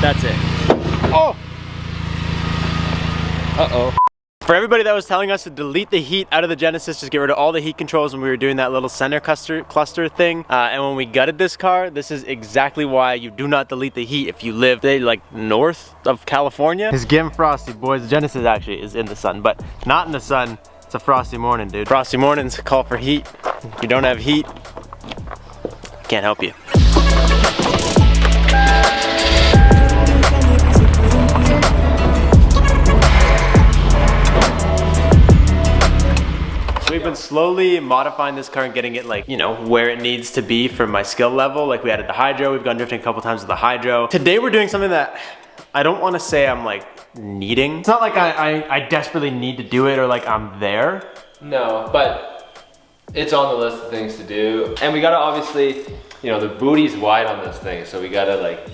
That's it. Oh! Uh-oh. For everybody that was telling us to delete the heat out of the Genesis, just get rid of all the heat controls when we were doing that little center cluster thing, and when we gutted this car, this is exactly why you do not delete the heat if you live, like, north of California. It's getting frosty, boys. The Genesis actually is in the sun, but not in the sun. It's a frosty morning, dude. Frosty mornings call for heat. If you don't have heat, I can't help you. We've been slowly modifying this car and getting it, like, you know, where it needs to be for my skill level. Like, we added the hydro, we've gone drifting a couple times with the hydro. Today we're doing something that I don't want to say I'm like needing. It's not like I desperately need to do it or like I'm there. No, but it's on the list of things to do. And we gotta obviously, you know, the booty's wide on this thing, so we gotta like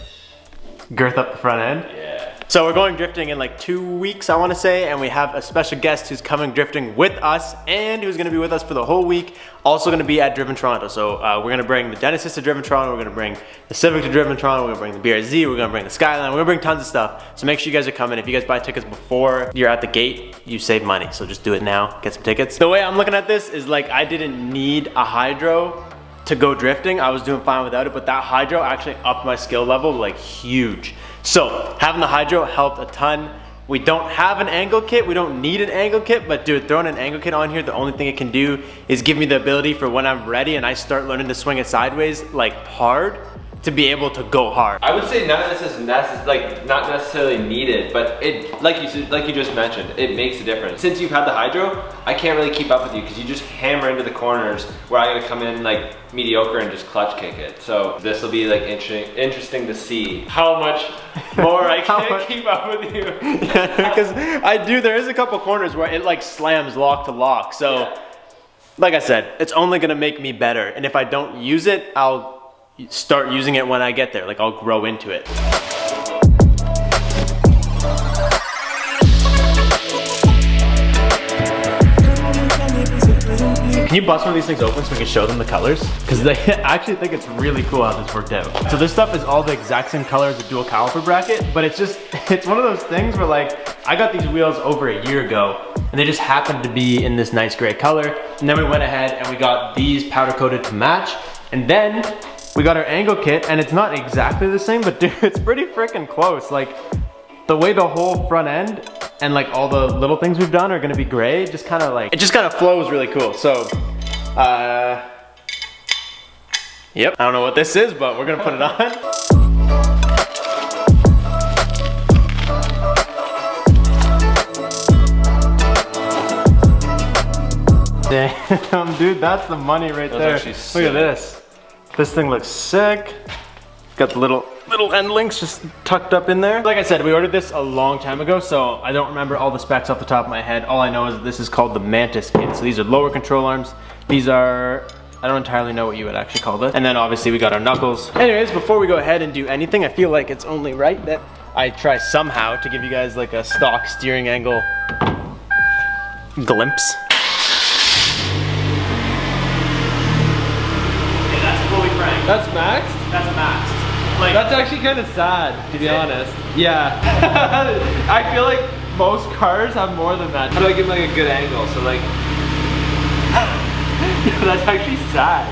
girth up the front end. Yeah. So we're going drifting in like 2 weeks, I want to say, and we have a special guest who's coming drifting with us and who's going to be with us for the whole week. Also going to be at Driven Toronto. So we're going to bring the Genesis to Driven Toronto. We're going to bring the Civic to Driven Toronto. We're going to bring the BRZ. We're going to bring the Skyline. We're going to bring tons of stuff. So make sure you guys are coming. If you guys buy tickets before you're at the gate, you save money. So just do it now. Get some tickets. The way I'm looking at this is like I didn't need a hydro to go drifting. I was doing fine without it, but that hydro actually upped my skill level like huge. So having the hydro helped a ton. We don't have an angle kit. We don't need an angle kit, but dude, throwing an angle kit on here, the only thing it can do is give me the ability for when I'm ready and I start learning to swing it sideways, like hard, to be able to go hard. I would say none of this is not necessarily needed, but it, like you just mentioned, it makes a difference. Since you've had the hydro, I can't really keep up with you because you just hammer into the corners where I gotta come in like mediocre and just clutch kick it. So this will be like interesting to see how much more I can keep up with you. Yeah, because there is a couple corners where it like slams lock to lock. So yeah. Like I said, it's only gonna make me better. And if I don't use it, I'll start using it when I get there. Like I'll grow into it. Can you bust one of these things open so we can show them the colors? Because I actually think it's really cool how this worked out. So this stuff is all the exact same color as a dual caliper bracket, but it's one of those things where like, I got these wheels over a year ago and they just happened to be in this nice gray color. And then we went ahead and we got these powder coated to match. And then we got our angle kit and it's not exactly the same, but dude, it's pretty freaking close. Like the way the whole front end and like all the little things we've done are gonna be gray, it just kind of flows really cool. So, yep, I don't know what this is, but we're gonna put it on. Damn, dude, that's the money right there. Look at this. This thing looks sick. Got the little end links just tucked up in there. Like I said, we ordered this a long time ago, so I don't remember all the specs off the top of my head. All I know is that this is called the Mantis kit. So these are lower control arms. These are, I don't entirely know what you would actually call this. And then obviously we got our knuckles. Anyways, before we go ahead and do anything, I feel like it's only right that I try somehow to give you guys like a stock steering angle glimpse. Okay, that's fully cranked. That's maxed? That's maxed. Like, that's actually kind of sad, to be honest. Yeah. I feel like most cars have more than that. How do I give like a good angle? So like, yeah, that's actually sad.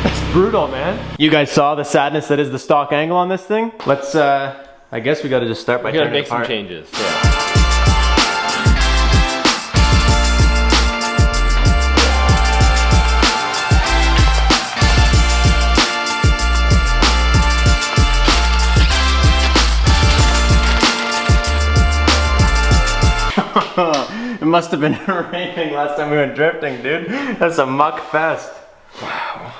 That's brutal, man. You guys saw the sadness that is the stock angle on this thing? Let's, I guess we gotta just start by turning it apart. We gotta make some changes. Yeah. It must have been raining last time we went drifting, dude. That's a muck fest. Wow.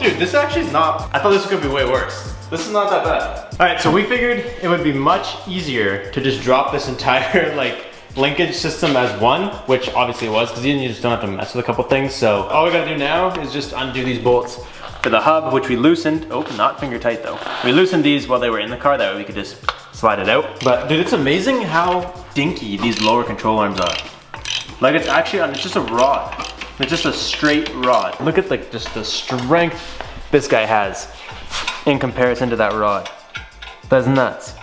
Dude, this actually is not, I thought this was gonna be way worse. This is not that bad. All right, so we figured it would be much easier to just drop this entire like linkage system as one, which obviously it was, because then you just don't have to mess with a couple things. So all we gotta do now is just undo these bolts for the hub, which we loosened. Oh, not finger tight though. We loosened these while they were in the car, that way we could just slide it out. But dude, it's amazing how dinky these lower control arms are. Like it's actually, it's just a rod. It's just a straight rod. Look at like just the strength this guy has in comparison to that rod. That's nuts.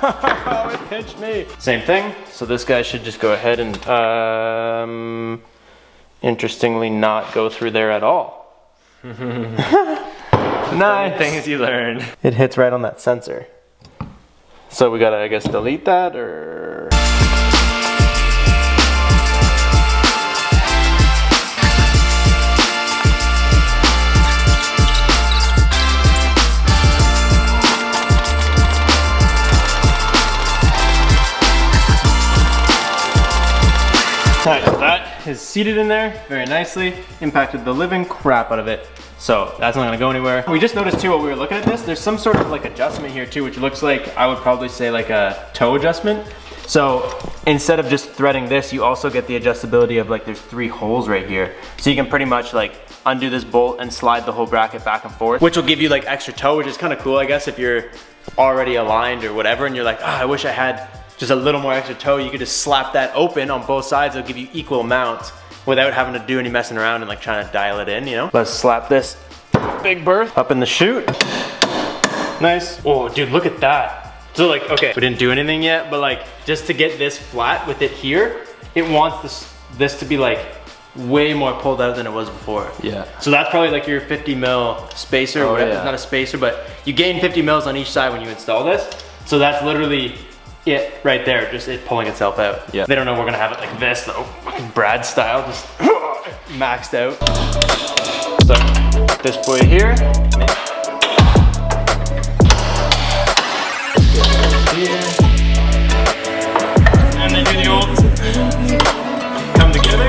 Oh, it pinched me. Same thing. So this guy should just go ahead and, interestingly, not go through there at all. Nice. Things you learned. It hits right on that sensor. So we gotta, I guess, delete that, or... Alright, so that is seated in there very nicely, impacted the living crap out of it. So that's not gonna go anywhere. We just noticed too while we were looking at this, there's some sort of like adjustment here too, which looks like, I would probably say like a toe adjustment. So instead of just threading this, you also get the adjustability of like, there's 3 holes right here. So you can pretty much like undo this bolt and slide the whole bracket back and forth, which will give you like extra toe, which is kind of cool, I guess, if you're already aligned or whatever, and you're like, I wish I had just a little more extra toe. You could just slap that open on both sides. It'll give you equal amounts without having to do any messing around and like trying to dial it in, you know? Let's slap this big berth up in the chute. Nice. Oh, dude, look at that. So like, okay, we didn't do anything yet, but like, just to get this flat with it here, it wants this to be like way more pulled out than it was before. Yeah. So that's probably like your 50 mil spacer, or whatever. Yeah. It's not a spacer, but you gain 50 mils on each side when you install this. So that's literally it right there, just it pulling itself out. Yeah. They don't know we're gonna have it like this though, fucking Brad style, just maxed out. So this boy here, and then do the old come together,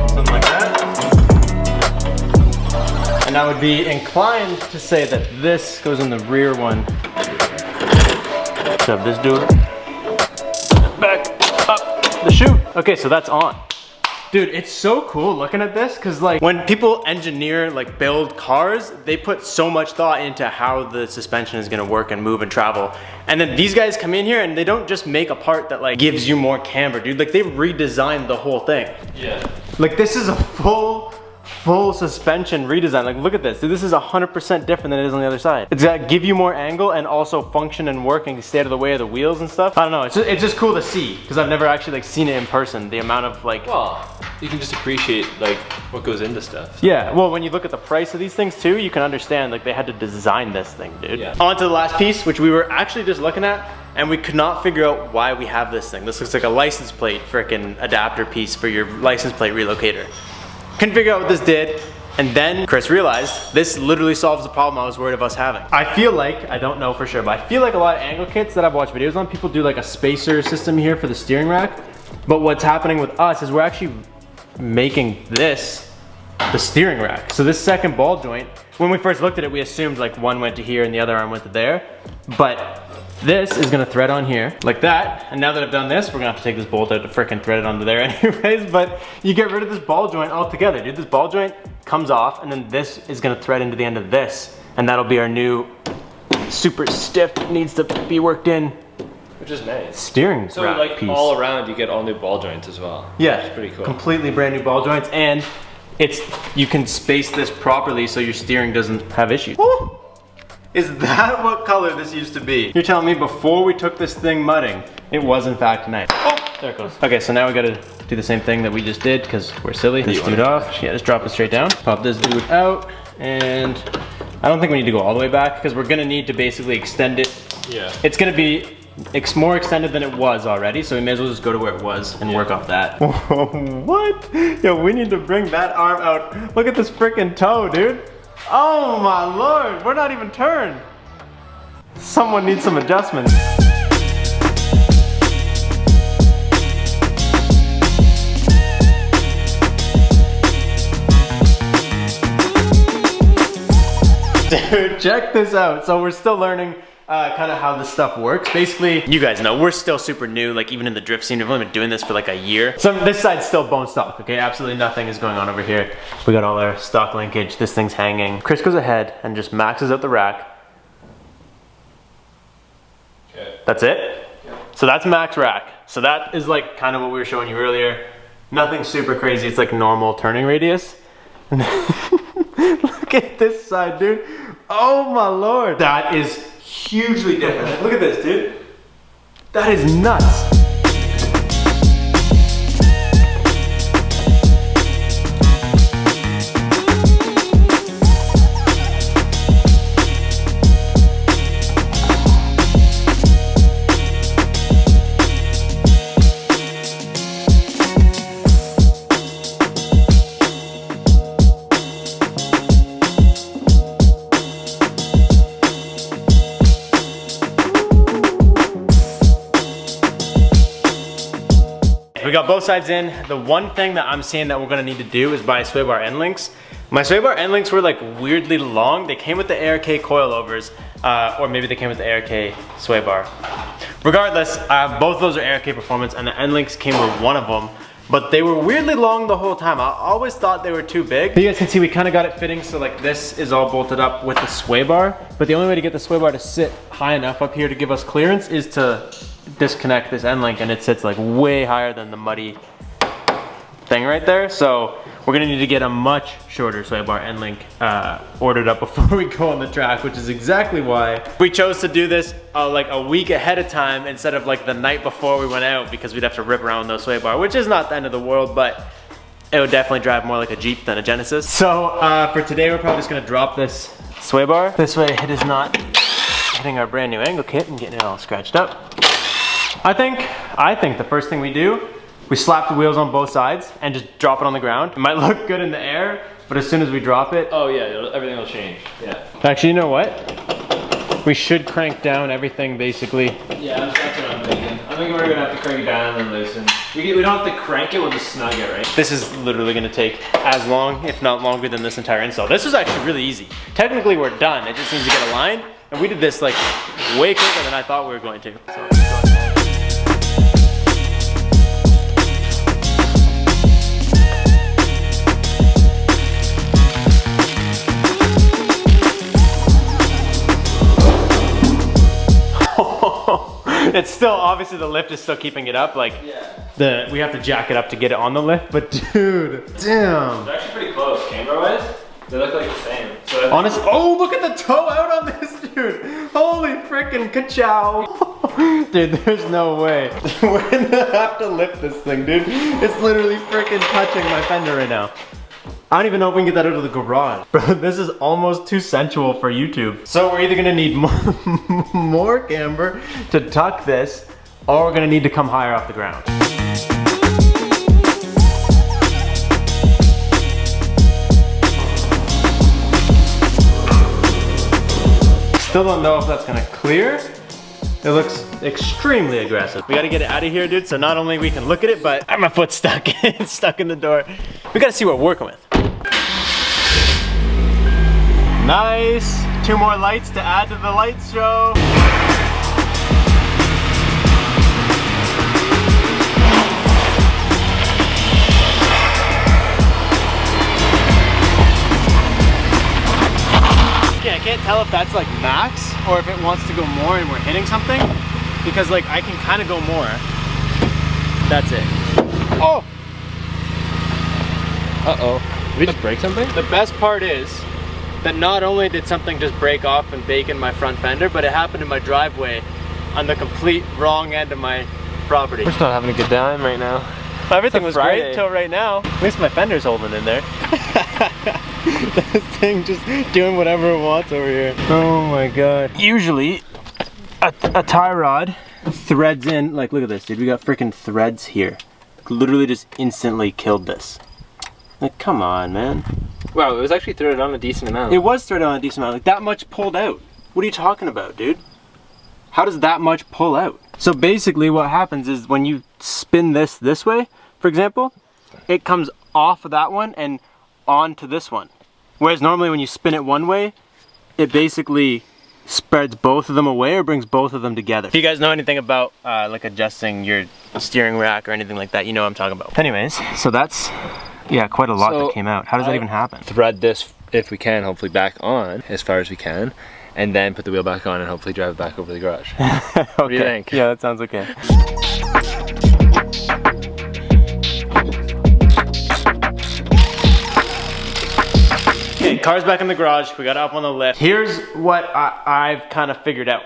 something like that. And I would be inclined to say that this goes in the rear one. Shove this door back up the chute. Okay, so that's on. Dude, it's so cool looking at this, because like when people engineer, like build cars, they put so much thought into how the suspension is gonna work and move and travel. And then these guys come in here and they don't just make a part that like gives you more camber, dude. Like they redesigned the whole thing. Yeah. Like this is a full suspension redesign. Like look at this, dude, this is 100% different than it is on the other side. It's gonna give you more angle and also function and work and stay out of the way of the wheels and stuff. I don't know, it's just cool to see, because I've never actually like seen it in person, the amount of like... Well, you can just appreciate like what goes into stuff. Yeah, well when you look at the price of these things too, you can understand like they had to design this thing, dude. Yeah. On to the last piece, which we were actually just looking at, and we could not figure out why we have this thing. This looks like a license plate freaking adapter piece for your license plate relocator. Couldn't figure out what this did, and then Chris realized this literally solves the problem I was worried of us having. I feel like, I don't know for sure, but I feel like a lot of angle kits that I've watched videos on, people do like a spacer system here for the steering rack. But what's happening with us is we're actually making this the steering rack. So this second ball joint, when we first looked at it, we assumed like one went to here and the other arm went to there. But this is gonna thread on here like that. And now that I've done this, we're gonna have to take this bolt out to frickin' thread it onto there anyways. But you get rid of this ball joint altogether, dude. This ball joint comes off, and then this is gonna thread into the end of this. And that'll be our new super stiff, needs to be worked in, Which is nice. steering So rack like piece. all around you get all new ball joints as well. Yeah, Which is pretty cool. completely brand new ball joints, and you can space this properly so your steering doesn't have issues. Woo! Is that what color this used to be? You're telling me before we took this thing mudding, it was in fact nice. Oh, there it goes. Okay, so now we gotta do the same thing that we just did, because we're silly. This dude off. Yeah, just drop it straight down. Pop this dude out, and I don't think we need to go all the way back, because we're gonna need to basically extend it. Yeah. It's gonna be more extended than it was already, so we may as well just go to where it was and work off that. What? Yo, we need to bring that arm out. Look at this freaking toe, dude. Oh my lord, we're not even turned. Someone needs some adjustments. Dude, check this out. So we're still learning kind of how this stuff works. Basically, you guys know, we're still super new, like even in the drift scene, we've only been doing this for like a year. So this side's still bone stock, okay? Absolutely nothing is going on over here. We got all our stock linkage, this thing's hanging. Chris goes ahead and just maxes out the rack. Okay. That's it? Yeah. So that's max rack. So that is like kind of what we were showing you earlier. Nothing super crazy, it's like normal turning radius. Look at this side, dude. Oh my lord. That is hugely different. Look at this, dude. That is nuts. We got both sides in. The one thing that I'm seeing that we're gonna need to do is buy sway bar end links. My sway bar end links were like weirdly long. They came with the ARK coilovers, or maybe they came with the ARK sway bar. Regardless, both of those are ARK performance and the end links came with one of them, but they were weirdly long the whole time. I always thought they were too big. But you guys can see we kind of got it fitting, so like this is all bolted up with the sway bar, but the only way to get the sway bar to sit high enough up here to give us clearance is to disconnect this end link, and it sits like way higher than the muddy thing right there. So we're gonna need to get a much shorter sway bar end link ordered up before we go on the track, which is exactly why we chose to do this like a week ahead of time instead of like the night before we went out, because we'd have to rip around those sway bar, which is not the end of the world, but it would definitely drive more like a Jeep than a Genesis. So for today, we're probably just gonna drop this sway bar. This way it is not hitting our brand new angle kit and getting it all scratched up. I think the first thing we do, we slap the wheels on both sides and just drop it on the ground. It might look good in the air, but as soon as we drop it... Oh yeah, everything will change, yeah. Actually, you know what? We should crank down everything basically. Yeah, that's what I'm thinking. I think we're gonna have to crank it down and then loosen. We don't have to crank it, we'll just snug it, right? This is literally gonna take as long, if not longer than this entire install. This was actually really easy. Technically we're done, it just needs to get aligned, and we did this like way quicker than I thought we were going to. So, it's still, obviously the lift is still keeping it up, like we have to jack it up to get it on the lift, but dude, damn. They're actually pretty close, camera-wise. They look like the same. So honestly, oh, look at the toe out on this, dude. Holy frickin' ka-chow. Dude, there's no way. We're gonna have to lift this thing, dude. It's literally frickin' touching my fender right now. I don't even know if we can get that out of the garage. Bro, this is almost too sensual for YouTube. So we're either gonna need more camber to tuck this, or we're gonna need to come higher off the ground. Still don't know if that's gonna clear. It looks extremely aggressive. We gotta get it out of here, dude, so not only we can look at it, but my foot's stuck. It's stuck in the door. We gotta see what we're working with. Nice. 2 more lights to add to the light show. Okay, I can't tell if that's like max or if it wants to go more and we're hitting something, because like I can kind of go more. That's it. Oh! Uh-oh. Did we just break something? The best part is that not only did something just break off and bake in my front fender, but it happened in my driveway on the complete wrong end of my property. We're just not having a good time right now. Everything was great till right now. At least my fender's holding in there. This thing just doing whatever it wants over here. Oh my god. Usually, a tie rod threads in, like look at this dude, we got freaking threads here. Literally just instantly killed this. Like come on man. Wow, it was actually threaded on a decent amount. It was threaded on a decent amount, like that much pulled out. What are you talking about, dude? How does that much pull out? So basically what happens is when you spin this way, for example, it comes off of that one and onto this one. Whereas normally when you spin it one way, it basically spreads both of them away or brings both of them together. If you guys know anything about like adjusting your steering rack or anything like that, you know what I'm talking about. Anyways, so that's, yeah, quite a lot that came out. How does that even happen? Thread this, if we can, hopefully back on as far as we can, and then put the wheel back on and hopefully drive it back over the garage. Okay. What do you think? Yeah, that sounds okay. Okay, car's back in the garage. We got up on the lift. Here's what I've kind of figured out.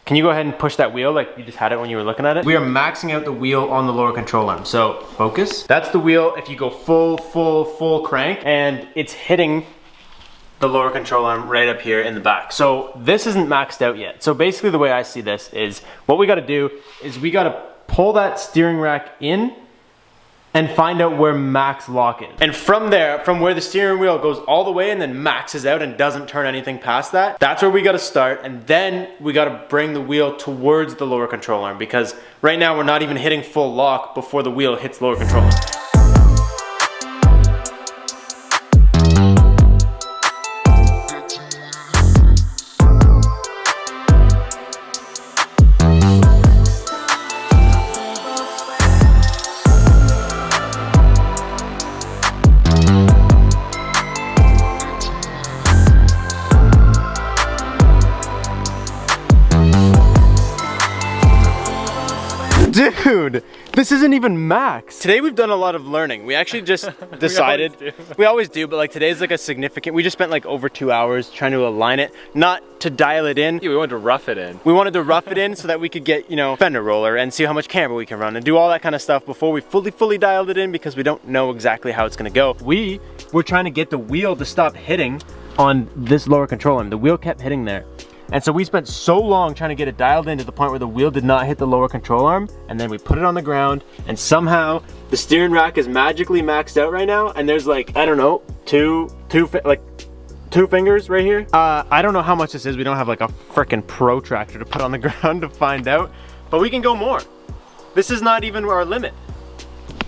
Can you go ahead and push that wheel like you just had it when you were looking at it? We are maxing out the wheel on the lower control arm. So focus. That's the wheel if you go full crank, and it's hitting the lower control arm right up here in the back. So this isn't maxed out yet. So basically the way I see this is what we gotta do is we gotta pull that steering rack in and find out where max lock is. And from there, from where the steering wheel goes all the way and then maxes out and doesn't turn anything past that, that's where we gotta start, and then we gotta bring the wheel towards the lower control arm, because right now we're not even hitting full lock before the wheel hits lower control arm. Dude, this isn't even max. Today we've done a lot of learning. We actually just decided, we always do, but like today's like a significant, we just spent like over 2 hours trying to align it, not to dial it in. Yeah, we wanted to rough it in. We wanted to rough it in so that we could get, you know, fender roller and see how much camber we can run and do all that kind of stuff before we fully dialed it in, because we don't know exactly how it's gonna go. We were trying to get the wheel to stop hitting on this lower control arm. The wheel kept hitting there. And so we spent so long trying to get it dialed in to the point where the wheel did not hit the lower control arm, and then we put it on the ground, and somehow the steering rack is magically maxed out right now, and there's like, I don't know, two fingers right here. I don't know how much this is. We don't have like a freaking protractor to put on the ground to find out, but we can go more. This is not even our limit.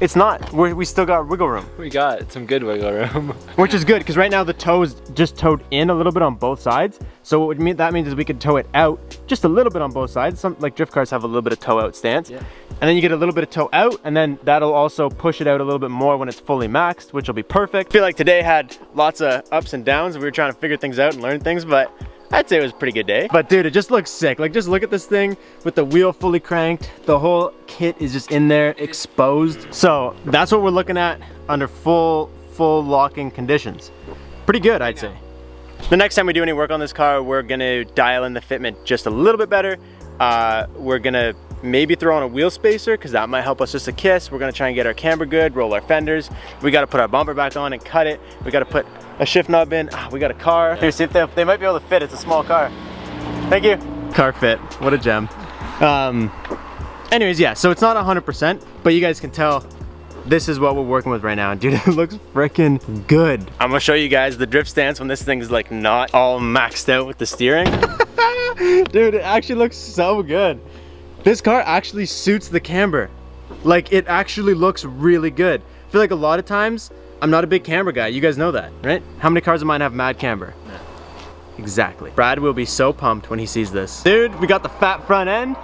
It's not. We still got wiggle room. We got some good wiggle room. Which is good, because right now the toe is just towed in a little bit on both sides. So what that means is we could tow it out just a little bit on both sides. Some like drift cars have a little bit of toe out stance. Yeah. And then you get a little bit of toe out, and then that'll also push it out a little bit more when it's fully maxed, which will be perfect. I feel like today had lots of ups and downs. We were trying to figure things out and learn things, but I'd say it was a pretty good day. But dude, it just looks sick. Like, just look at this thing with the wheel fully cranked. The whole kit is just in there, exposed. So that's what we're looking at under full locking conditions. Pretty good, I'd say. The next time we do any work on this car, we're gonna dial in the fitment just a little bit better. We're gonna maybe throw on a wheel spacer, because that might help us just a kiss. We're gonna try and get our camber good, roll our fenders. We gotta put our bumper back on and cut it. We gotta put a shift knob in. We got a car. Here, see if they might be able to fit. It's a small car. Thank you. Car fit, what a gem. Anyways, yeah, so it's not 100%, but you guys can tell this is what we're working with right now. Dude, it looks freaking good. I'm gonna show you guys the drift stance when this thing is like not all maxed out with the steering. Dude, it actually looks so good. This car actually suits the camber. Like, it actually looks really good. I feel like a lot of times, I'm not a big camber guy. You guys know that, right? How many cars of mine have mad camber? No. Exactly. Brad will be so pumped when he sees this. Dude, we got the fat front end.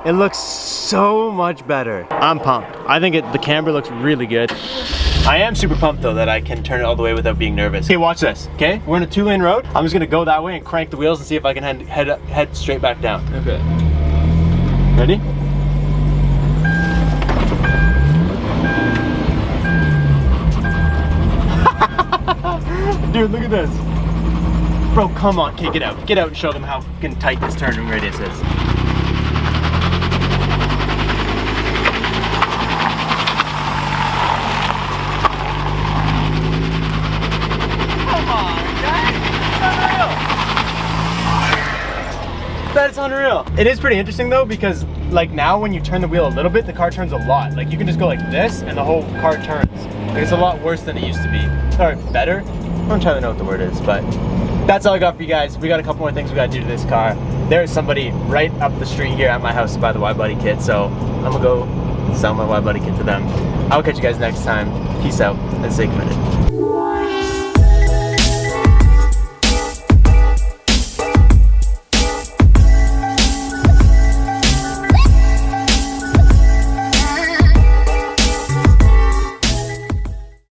It looks so much better. I'm pumped. I think the camber looks really good. I am super pumped though that I can turn it all the way without being nervous. Okay, watch this, okay? We're in a 2-lane road. I'm just gonna go that way and crank the wheels and see if I can head straight back down. Okay. Ready? Dude, look at this. Bro, come on, okay, get out. Get out and show them how fucking tight this turning radius is. Come on, guys. That's unreal. It is pretty interesting though, because like now when you turn the wheel a little bit, the car turns a lot. Like you can just go like this and the whole car turns. Like it's a lot worse than it used to be. Or better. I don't entirely know what the word is, but that's all I got for you guys. We got a couple more things we gotta do to this car. There's somebody right up the street here at my house to buy the Wide Body kit, so I'm gonna go sell my Wide Body kit to them. I'll catch you guys next time. Peace out and stay committed.